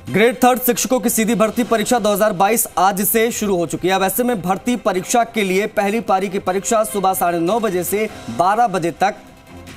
Grade third शिक्षकों की सीधी भर्ती परीक्षा 2022 आज से शुरू हो चुकी है। अब ऐसे में भर्ती परीक्षा के लिए पहली पारी की परीक्षा सुबह 9:30 बजे से 12 बजे तक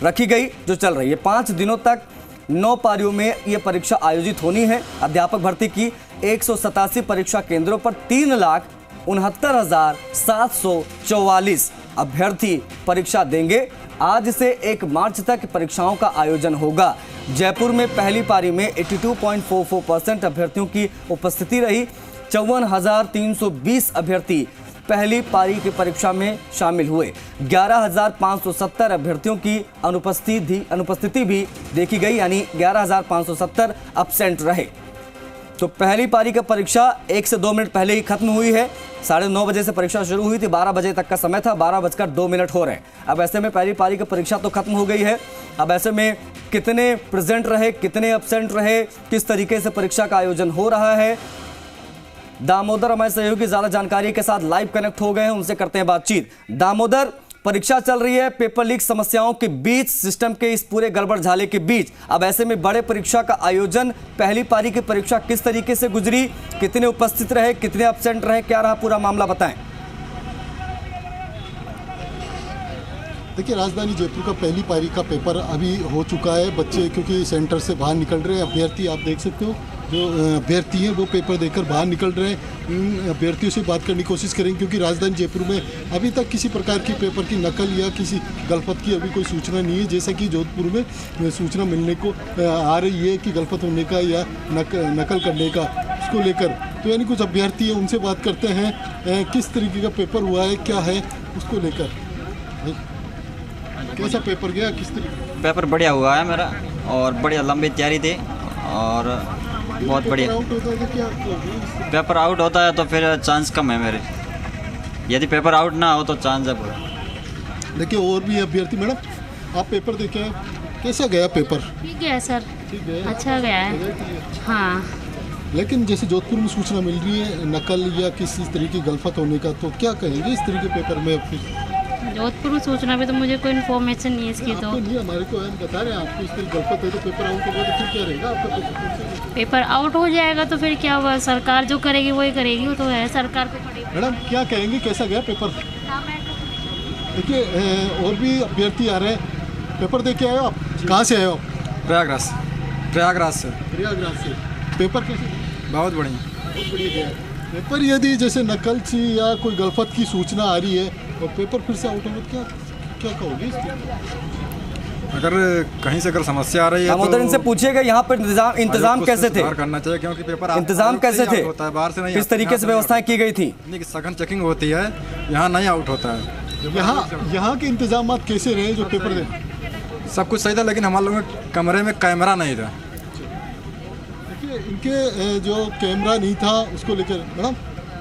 रखी गई, जो चल रही है। 5 दिनों तक 9 पारियों में यह परीक्षा आयोजित होनी है। अध्यापक भर्ती की 187 परीक्षा केंद्रों पर 3,69,744 अभ्यर्थी परीक्षा देंगे। आज से 1 मार्च तक परीक्षाओं का आयोजन होगा। जयपुर में पहली पारी में 82.44% अभ्यर्थियों की उपस्थिति रही। 54,320 अभ्यर्थी पहली पारी की परीक्षा में शामिल हुए। 11,570 अभ्यर्थियों की अनुपस्थिति भी देखी गई, यानी 11,570 एब्सेंट रहे। तो पहली पारी का परीक्षा 1 से 2 मिनट पहले ही खत्म हुई है। 9:30 बजे से परीक्षा शुरू हुई थी, 12 बजे तक का समय था, 12:02 हो रहे हैं। अब ऐसे में पहली पारी की परीक्षा तो खत्म हो गई है। अब ऐसे में कितने प्रेजेंट रहे, कितने एब्सेंट रहे, किस तरीके से परीक्षा का आयोजन हो रहा है, दामोदर हमारे सहयोगी ज्यादा जानकारी के साथ लाइव कनेक्ट हो गए हैं, उनसे करते हैं बातचीत। दामोदर, परीक्षा चल रही है, पेपर लीक समस्याओं के बीच, सिस्टम के इस पूरे गड़बड़ झाले के बीच, अब ऐसे में बड़े परीक्षा का आयोजन, पहली पारी की परीक्षा किस तरीके से गुजरी, कितने उपस्थित रहे, कितने एब्सेंट रहे, क्या रहा पूरा मामला, बताएं। देखिए, राजधानी जयपुर का पहली पारी का पेपर अभी हो चुका है। बच्चे क्योंकि सेंटर से बाहर निकल रहे हैं, अभ्यर्थी आप देख सकते हो, जो अभ्यर्थी हैं वो पेपर देकर बाहर निकल रहे हैं। अभ्यर्थियों से बात करने की कोशिश करेंगे, क्योंकि राजधानी जयपुर में अभी तक किसी प्रकार की पेपर की नकल या किसी गलफत की अभी कोई सूचना नहीं है। जैसा कि जोधपुर में सूचना मिलने को आ रही है कि गलफत होने का या नकल करने का, उसको लेकर तो यानी कुछ अभ्यर्थी है, उनसे बात करते हैं किस तरीके का पेपर हुआ है, क्या है उसको लेकर। कैसा पेपर गया, किस तरीके? पेपर बढ़िया हुआ है मेरा, और बढ़िया लंबी तैयारी थी, और बहुत बढ़िया। पेपर आउट होता है तो फिर चांस कम है मेरे, यदि पेपर आउट ना हो तो चांस है पूरा। देखिए, और भी अभ्यर्थी। मैडम, आप पेपर देखे, कैसा गया पेपर? ठीक गया सर, ठीक है, अच्छा गया है। हाँ, लेकिन जैसे जोधपुर में सूचना मिल रही है नकल या किसी तरीके की गलफत होने का, तो क्या कहेंगे इस तरीके पेपर में? जोधपुर में सूचना भी तो मुझे कोई इन्फॉर्मेशन नहीं है इसकी। तो नहीं, हमारे को बता रहे हैं आपको इस तरीके गलफत है तो पेपर आउट होगा, तो फिर क्या रहेगा आपका? पेपर आउट हो जाएगा तो फिर क्या हुआ, सरकार जो करेगी वही करेगी, वो तो है सरकार पे पड़ी। मैडम, क्या कहेंगे, कैसा गया पेपर? देखिए, और भी अभ्यर्थी आ रहे हैं। पेपर देख के आए हो आप? कहाँ से आए हो? प्रयागराज से। प्रयागराज से। पेपर कैसे? बहुत बढ़िया, बहुत बढ़िया गया। पेपर यदि जैसे नकल सी या कोई गलफत की सूचना आ रही है और पेपर फिर से आउट हो, तो क्या कहोगे इसको? अगर कहीं से अगर समस्या आ रही है दामोदर, तो इनसे पूछिएगा यहाँ पर इंतजाम कैसे थे, करना चाहिए, क्योंकि पेपर इंतजाम कैसे थे, होता है, बाहर से नहीं, किस तरीके से व्यवस्थाएं की गई थी? नहीं, सघन चेकिंग होती है, यहाँ नहीं आउट होता है। यहाँ के इंतजाम कैसे रहे जो पेपर दे? सब कुछ सही था, लेकिन हमारे लोगों के कमरे में कैमरा नहीं था। देखिए, इनके जो कैमरा नहीं था उसको लेकर मैडम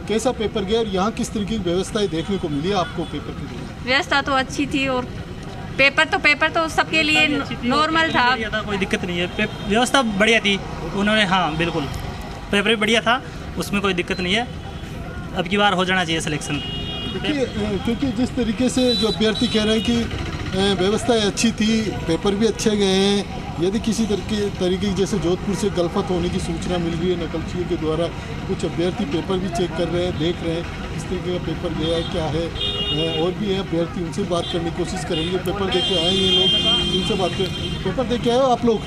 कैसा पेपर गया, और यहाँ किस तरीके की व्यवस्थाएं देखने को मिली आपको पेपर की? व्यवस्था तो अच्छी थी, और पेपर तो सबके लिए नॉर्मल था, कोई दिक्कत नहीं है। व्यवस्था बढ़िया थी उन्होंने, हाँ बिल्कुल, पेपर भी बढ़िया था, उसमें कोई दिक्कत नहीं है। अब की बार हो जाना चाहिए सिलेक्शन। क्योंकि जिस तरीके से जो अभ्यर्थी कह रहे हैं कि व्यवस्थाएं अच्छी थी, पेपर भी अच्छे गए हैं, यदि किसी तरीके की जैसे जोधपुर से गलफत होने की सूचना मिल रही है नकलचियों के द्वारा, कुछ अभ्यर्थी पेपर भी चेक कर रहे हैं, देख रहे हैं किस तरीके का पेपर गया है, क्या है। और भी है अभ्यर्थी, उनसे बात करने की कोशिश करेंगे। पेपर दे के आए ये लोग, उनसे बात करें। पेपर दे के आए हो आप लोग?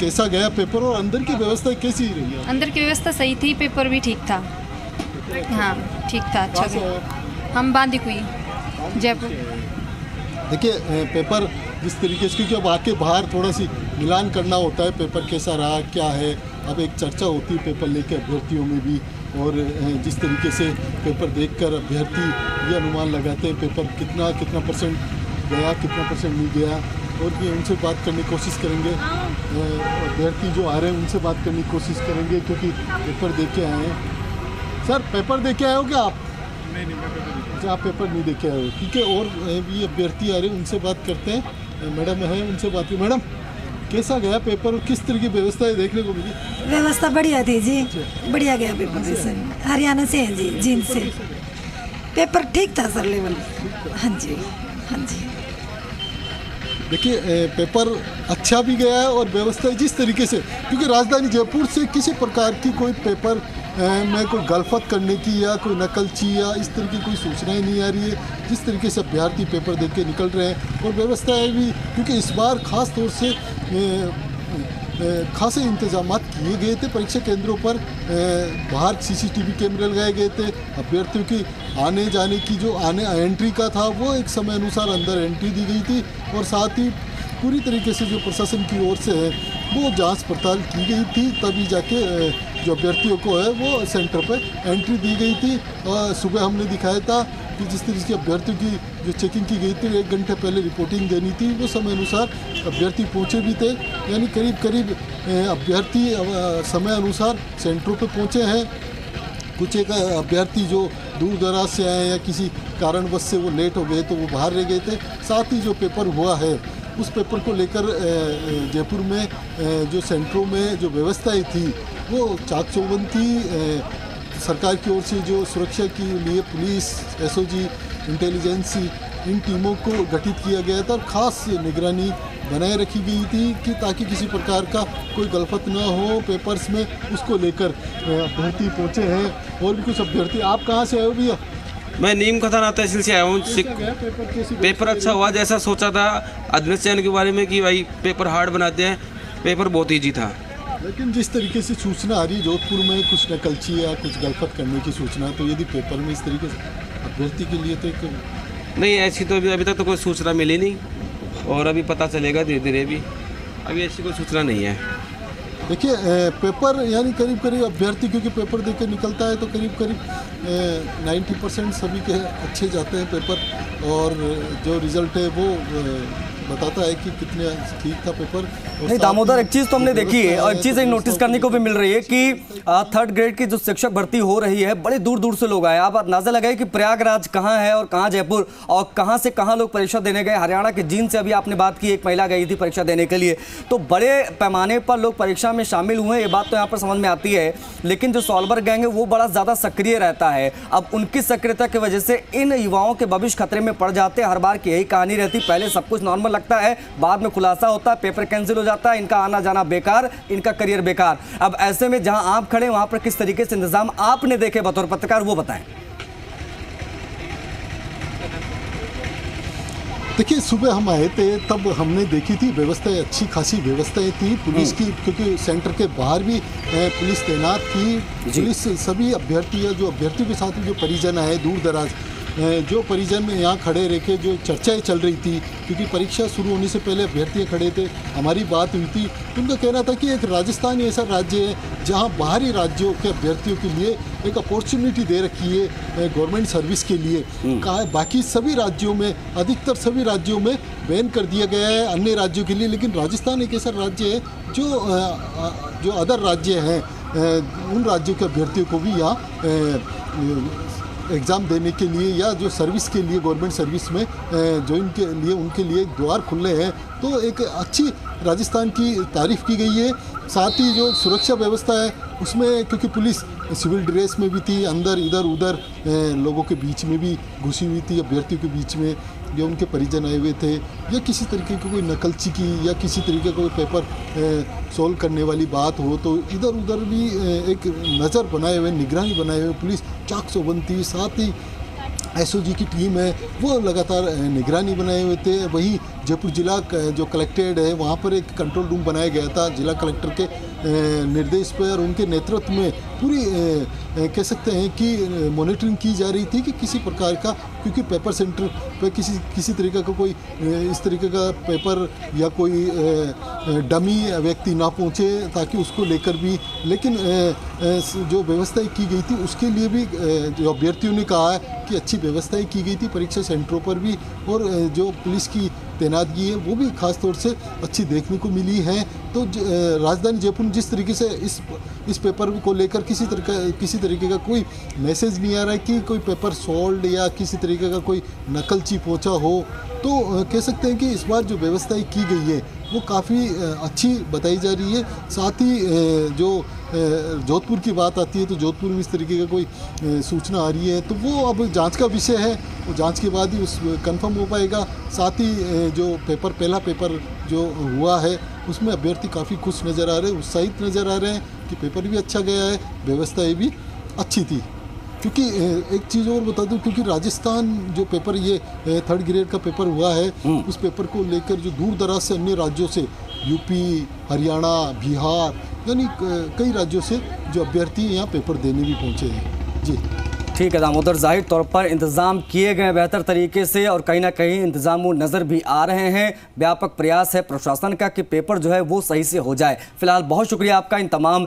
कैसा गया पेपर, और अंदर की व्यवस्था कैसी रही है? अंदर की व्यवस्था सही थी, पेपर भी ठीक था। हाँ ठीक था, अच्छा गया। हम बांदीकुई जयपुर। देखिए, पेपर जिस तरीके से, क्योंकि अब आके बाहर थोड़ा सी मिलान करना होता है, पेपर कैसा रहा, क्या है। अब एक चर्चा होती है पेपर लेके अभ्यर्थियों में भी, और जिस तरीके से पेपर देखकर अभ्यर्थी ये अनुमान लगाते हैं पेपर कितना परसेंट गया, कितना परसेंट नहीं गया। और भी उनसे बात करने की कोशिश करेंगे, अभ्यर्थी जो आ रहे हैं उनसे बात करने की कोशिश करेंगे, क्योंकि पेपर देख के आए हैं। सर, पेपर देख के आए हो क्या आप? नहीं, आप पेपर नहीं देखे आए हो, ठीक है। और भी अभ्यर्थी आ रहे हैं, उनसे बात करते हैं। मैडम है, उनसे बात की। मैडम, कैसा गया पेपर और किस तरह की व्यवस्था देखने को मिली? व्यवस्था बढ़िया थी जी, बढ़िया गया पेपर। सर, हरियाणा से है जी, जींद से। पेपर ठीक था सर, लेवल। हाँ जी, हाँ जी। देखिए पेपर अच्छा भी गया है और व्यवस्था जिस तरीके से, क्योंकि राजधानी जयपुर से किसी प्रकार की कोई पेपर में कोई गलफत करने की या कोई नकलची या इस तरह की कोई सूचनाएं नहीं आ रही है। जिस तरीके से अभ्यर्थी पेपर देख के निकल रहे हैं और व्यवस्थाएं भी, क्योंकि इस बार ख़ास तौर से खासे इंतजाम किए गए थे परीक्षा केंद्रों पर। बाहर सीसीटीवी कैमरे लगाए गए थे। अभ्यर्थियों की आने जाने की जो एंट्री का था वो एक समय अनुसार अंदर एंट्री दी गई थी और साथ ही पूरी तरीके से जो प्रशासन की ओर से है वो जांच पड़ताल की गई थी, तभी जाके जो अभ्यर्थियों को है वो सेंटर पर एंट्री दी गई थी। सुबह हमने दिखाया था कि जिस तरीके से अभ्यर्थियों की जो चेकिंग की गई थी 1 घंटे पहले रिपोर्टिंग देनी थी, वो समय अनुसार अभ्यर्थी पहुंचे भी थे। यानी करीब अभ्यर्थी समय अनुसार सेंटरों पे पहुंचे हैं। कुछ एक अभ्यर्थी जो दूर दराज से आए या किसी कारणवश से वो लेट हो गए तो वो बाहर रह गए थे। साथ ही जो पेपर हुआ है उस पेपर को लेकर जयपुर में जो सेंटरों में जो व्यवस्थाएँ थी वो चाक चौबंद थी। सरकार की ओर से जो सुरक्षा के लिए पुलिस, एसओजी, इंटेलिजेंस इन टीमों को गठित किया गया था और ख़ास निगरानी बनाए रखी गई थी कि ताकि किसी प्रकार का कोई गलफत न हो पेपर्स में। उसको लेकर अभ्यर्थी पहुँचे हैं और भी कुछ अभ्यर्थी। आप कहाँ से आए हो भैया? मैं नीम का थाना तहसील से आया हूँ। पेपर अच्छा हुआ जैसा सोचा था। अध्यक्ष चयन के बारे में कि भाई पेपर हार्ड बनाते हैं, पेपर बहुत ईजी था। लेकिन जिस तरीके से सूचना आ रही जोधपुर में कुछ नकलची या कुछ गलफत करने की सूचना, तो यदि पेपर में इस तरीके से अभ्यर्थी के लिए तो एक नहीं, ऐसी तो अभी तक तो कोई सूचना मिली नहीं और अभी पता चलेगा धीरे धीरे। भी अभी ऐसी कोई सूचना नहीं है। देखिए पेपर यानी करीब अभ्यर्थी क्योंकि पेपर दे के निकलता है तो करीब 90% सभी के अच्छे जाते हैं पेपर और जो रिज़ल्ट है वो बताता है कि कितने ठीक था पेपर। नहीं दामोदर, एक चीज़ तो हमने देखी है और एक चीज़ एक नोटिस करने को भी मिल रही है कि 3rd ग्रेड की जो शिक्षक भर्ती हो रही है बड़े दूर दूर से लोग आए। आप अंदाजा लगाए कि प्रयागराज कहाँ है और कहाँ जयपुर, और कहाँ से कहाँ लोग परीक्षा देने गए। हरियाणा के जींद से अभी आपने बात की, एक महिला गई थी परीक्षा देने के लिए। तो बड़े पैमाने पर लोग परीक्षा में शामिल हुए, ये बात तो यहाँ पर समझ में आती है। लेकिन जो सॉल्वर गैंग है वो बड़ा ज़्यादा सक्रिय रहता है। अब उनकी सक्रियता की वजह से इन युवाओं के भविष्य खतरे में पड़ जाते हैं। हर बार की यही कहानी रहती। पहले सब कुछ नॉर्मल लगता है, बाद में खुलासा होता है, पेपर कैंसिल हो जाता है, इनका आना जाना बेकार, इनका करियर बेकार। अब ऐसे में जहां आप खड़े वहां पर किस तरीके से इंतजाम आपने देखे बतौर पत्रकार, वो बताएं। देखिए सुबह हम आए थे तब हमने देखी थी व्यवस्थाएं, अच्छी खासी व्यवस्थाएं थी पुलिस की, क्योंकि सेंटर के बाहर भी पुलिस तैनात थी। पुलिस सभी अभ्यर्थी या जो अभ्यर्थियों के साथ जो परिजन आए दूर दराज जो परिजन यहाँ खड़े रह के जो चर्चाएं चल रही थी, क्योंकि परीक्षा शुरू होने से पहले अभ्यर्थी खड़े थे, हमारी बात हुई थी। उनका कहना था कि एक राजस्थान ऐसा राज्य है जहाँ बाहरी राज्यों के अभ्यर्थियों के लिए एक अपॉर्चुनिटी दे रखी है गवर्नमेंट सर्विस के लिए। कहा बाकी सभी राज्यों में, अधिकतर सभी राज्यों में बैन कर दिया गया है अन्य राज्यों के लिए, लेकिन राजस्थान एक ऐसा राज्य है जो अदर राज्य हैं उन राज्यों के अभ्यर्थियों को भी यहाँ एग्ज़ाम देने के लिए या जो सर्विस के लिए गवर्नमेंट सर्विस में ज्वाइन के लिए उनके लिए द्वार खुले हैं। तो एक अच्छी राजस्थान की तारीफ़ की गई है। साथ ही जो सुरक्षा व्यवस्था है उसमें, क्योंकि पुलिस सिविल ड्रेस में भी थी, अंदर इधर उधर लोगों के बीच में भी घुसी हुई थी, अभ्यर्थियों के बीच में जो उनके परिजन आए हुए थे, या किसी तरीके की कोई नकलची की या किसी तरीके का कोई पेपर सॉल्व करने वाली बात हो तो इधर उधर भी एक नज़र बनाए हुए, निगरानी बनाए हुए पुलिस चाक चौबंद थी। साथ ही एसओजी की टीम है वो लगातार निगरानी बनाए हुए थे। वहीं जयपुर जिला जो कलेक्ट्रेट है वहाँ पर एक कंट्रोल रूम बनाया गया था जिला कलेक्टर के निर्देश पर, उनके नेतृत्व में पूरी कह सकते हैं कि मॉनिटरिंग की जा रही थी कि किसी प्रकार का, क्योंकि पेपर सेंटर पर किसी तरीके का कोई इस तरीके का पेपर या कोई डमी व्यक्ति ना पहुंचे, ताकि उसको लेकर भी, लेकिन जो व्यवस्थाएं की गई थी उसके लिए भी जो अभ्यर्थियों ने कहा है कि अच्छी व्यवस्थाएं की गई थी परीक्षा सेंटरों पर भी, और जो पुलिस की तैनातगी है वो भी खास तौर से अच्छी देखने को मिली है। तो राजधानी जयपुर जिस तरीके से इस पेपर को लेकर किसी तरीके का कोई मैसेज नहीं आ रहा है कि कोई पेपर सॉल्व या किसी तरीके का कोई नकलची पहुंचा हो, तो कह सकते हैं कि इस बार जो व्यवस्थाएं की गई है वो काफ़ी अच्छी बताई जा रही है। साथ ही जो जोधपुर की बात आती है तो जोधपुर में इस तरीके का कोई सूचना आ रही है तो वो अब जांच का विषय है, वो जांच के बाद ही उस कंफर्म हो पाएगा। साथ ही जो पहला पेपर जो हुआ है उसमें अभ्यर्थी काफ़ी खुश नज़र आ रहे हैं, उत्साहित नज़र आ रहे हैं कि पेपर भी अच्छा गया है, व्यवस्थाएं भी अच्छी थी। क्योंकि एक चीज़ और बता दूं, क्योंकि राजस्थान जो पेपर ये 3rd ग्रेड का पेपर हुआ है उस पेपर को लेकर जो दूर दराज से अन्य राज्यों से यूपी, हरियाणा, बिहार यानी कई राज्यों से जो अभ्यर्थी यहाँ पेपर देने भी पहुँचे हैं। जी ठीक है दामोदर, जाहिर तौर पर इंतजाम किए गए बेहतर तरीके से और कहीं ना कहीं इंतजाम नज़र भी आ रहे हैं। व्यापक प्रयास है प्रशासन का कि पेपर जो है वो सही से हो जाए। फिलहाल बहुत शुक्रिया आपका इन तमाम